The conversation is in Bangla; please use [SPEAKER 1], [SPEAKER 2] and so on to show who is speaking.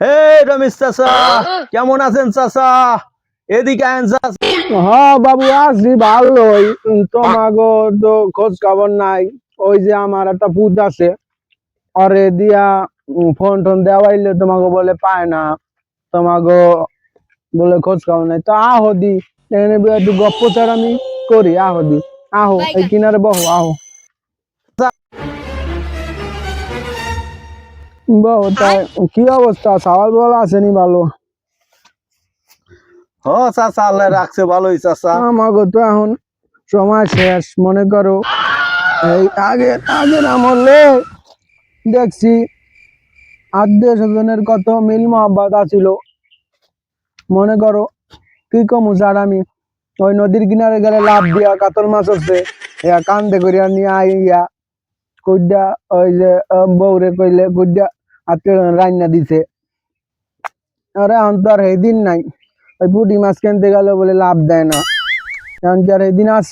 [SPEAKER 1] হে রমেশ চাচা, কেমন আছেন চাচা? এদিকে আয়েন চাচা।
[SPEAKER 2] হ্যাঁ বাবু, আছি ভালোই। তোমাকে তো খোঁজ খবর নাই। ওই যে আমার একটা পুত আছে, ওরে দিয়া ফোন টোন দেওয়াইলে তোমাকে বলে পায় না, তোমাকে বলে খোঁজ খবর নাই। তো আহো দি, এখানে একটু গপ্প আমি করি। আহো দি, আহো এই কিনারে বহো, আহো বহো। তাই কি অবস্থা? সওয়াল বল আসেনি ভালো?
[SPEAKER 1] হ চাচা, আল্লাহ রাখছে ভালোই চাচা।
[SPEAKER 2] আমাকে তো এখন সময় শেষ, মনে করো। এই আগের আগের আমলে দেখছি আত্মীয় স্বজনের কত মিল মহব্বত আছিল। মনে করো কি কমু স্যার, আমি ওই নদীর কিনারে গেলে লাভ দিয়া কাতল মাছ আছে, ইয়া কান্দে করিয়া নিয়ে আইয়া কইডা ওই যে বউরে কইলে কইডা আত্মীয় রান্না দিছে। আরে এখন তো আর সেই দিন নাই। ওই পুঁটি মাছ কিনতে গেলে বলে লাভ দেয় না। এখন কি আর এই দিন আছে?